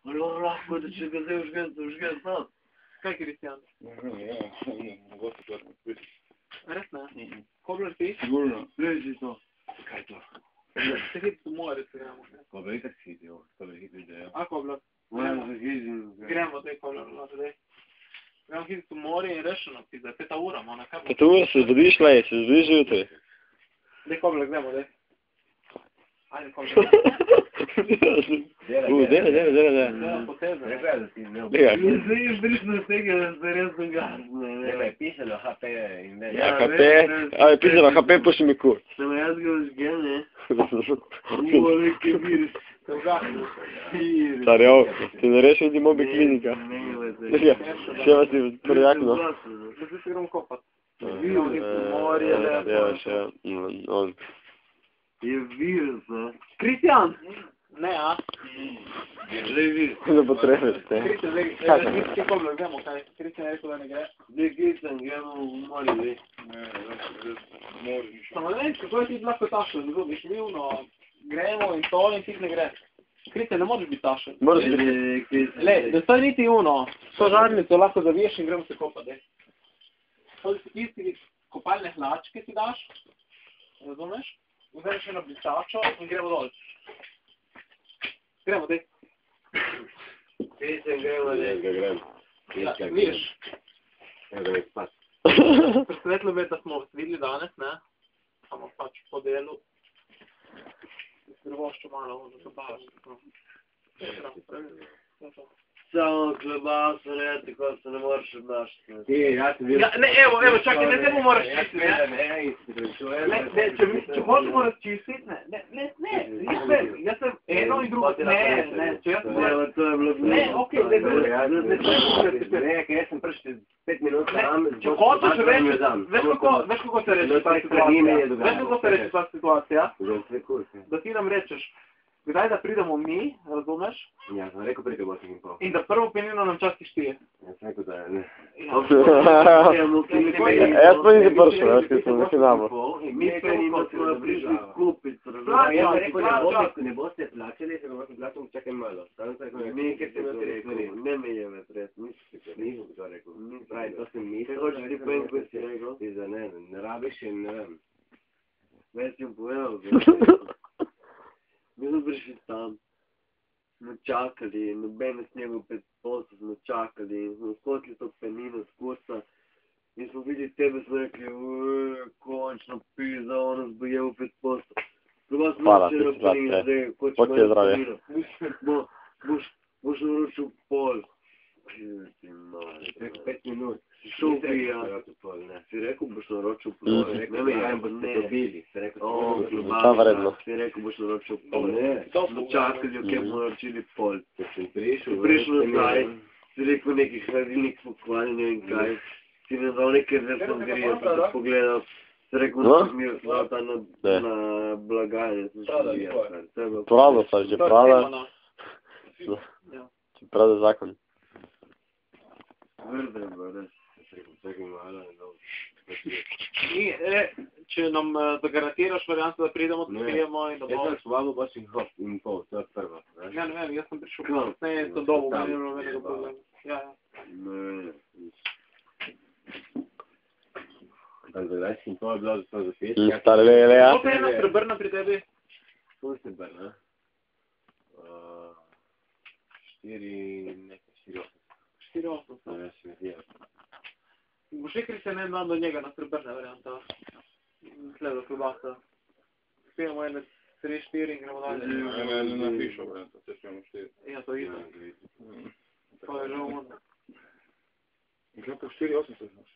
Lahko, da če ga zdaj užgem sam. Kaj, Kristjan? Mogoče to odpiti. Res ne? Kobler ti? Sigurno. Reži to. Kaj je to? Se hiti tu more, se gremo. Kobler itak hiti, ovo. Kobler hiti idejo. A, Kobler? Gremo zdaj, Kobler, zdaj. Gremo hiti tu more in rešeno, ti za 5 ura, ona kaj bo? 5 ur se zbudiš, lej, se zbudiš jutri. Dej, Kobler, gremo, dej. Ajde, Kobler. Dele. Poteze. Rekaj, da ti ne Dega. Zdaj je zbrišno tega, da se res dogasne. Nekaj je pisalo HP in ne. Ja, HP, ali pisalo HP, puši mi kur. Sem jaz ga užgem, ne? Neki virus. Stari, ovo, ti ne rešil ti mobi klinika. Dega, še vas ti prjakno. Zdaj se gremo kopat. Je virus, ne? Kristjan! Ne, a? Zdaj virus. Ne potrebuješ te. Kristjan, zdaj, ti Kobler, gremo, kaj? Kristjan je rekel, da ne gre. Zdaj Kristjan, gremo v morje, zdaj. Samo ne vem, kako je ti lahko tašel, zgubiš milno, gremo in to in ti ne gre. Kristjan, ne moreš biti tašel. Moraš biti. Lej, da staj niti uno, so žarnico lahko zaviješ in gremo se kopat, dej. To si tisti kopalne hlačke ti daš, razumeš? Vzameš eno blistačo in gremo dol. Gremo, dej. Kristjan, gremo, zdaj. Grem. Ja, vidiš. Ja, da nek spat. Presvetlo je, da smo videli danes, ne? Samo pač po delu. Privošču malo, da se baš. Samo klebaso, ne, tako se ne moreš obnašati. Ja sem videl. Ja, ne, evo, čakaj, ne temu moraš čistiti, ne? Ne, če hočemo razčistiti, ne, jaz sem eno in drugo, ne, če jaz sem... Ne, to je bilo... Ne, okej, Ne, ker jaz sem prišel 5 minut tam. če hočeš reči, veš kako se reče ta situacija? Veš kako se reče ta situacija? Da ti nam rečeš, kdaj da pridemo mi, razumeš? Ja, sem rekel pride 8 in pol. In da prvo penino nam častiš ti. Jaz sem rekel, da ne. Jaz pa nisem prišel, jaz sem nekaj namo. Mi penino smo prišli kupiti. Ja sem rekel, ne boste plačali, se boste plačali, čakaj malo. Nekaj sem ti rekel, ne me je med res, Nisem to rekel. Pravi, to sem mislil. Kaj hočeš ti povem, ko si rekel? Ti za ne rabiš in ne vem. Več jim povedal, mi smo prišli tam, smo čakali, noben nas nije bil pred posel, smo čakali in smo skotili to penino z kursa in smo videli tebe, smo rekli, končno pizda, on nas bo jel pred posel. Druga smo še na penino, zdaj, ko če imaš penino, boš naročil pol. Ti mali. 5 minut. Šel bi, ja. Si rekel, boš naročil pol. Ne me jajem, boste dobili. Si rekel, Tam vredno. Si rekel, boš naročil pol. Ne. Smo čakali, ok, bomo naročili pol. sem prišel. Prišel nazaj, si rekel neki hladilnik pokvarjen, ne vem kaj. Si mi dal nekaj resnogerije, pa sem pogledal. Si rekel, da mi je slata na blagajne. Prado sam, že prada. Prada zakon. Vrde, res. Čakaj malo, Če nam zagarantiraš varianto, da pridemo, da prijemo in da Jaz bomo... sem švabo baš in pol, to je prva. Ja, ne vem, jaz sem prišel kasneje, sem dobil, meni je bilo veliko problem. Ja. Tako da gledaj, in to je bilo za 5. Stare vele, ja. Koliko je ena srebrna pri tebi? Koliko ste ber, ne? 4, 4,8. Ja, še ne. Boš rekli se ne znam do njega na srebrne varianta. Sleda klobasa. Spijemo ene 3, 4 in gremo dalje. Ne pišo, te spijemo 4. Ja, to je isto. To je že umodno. Kako 4,8 se znaš?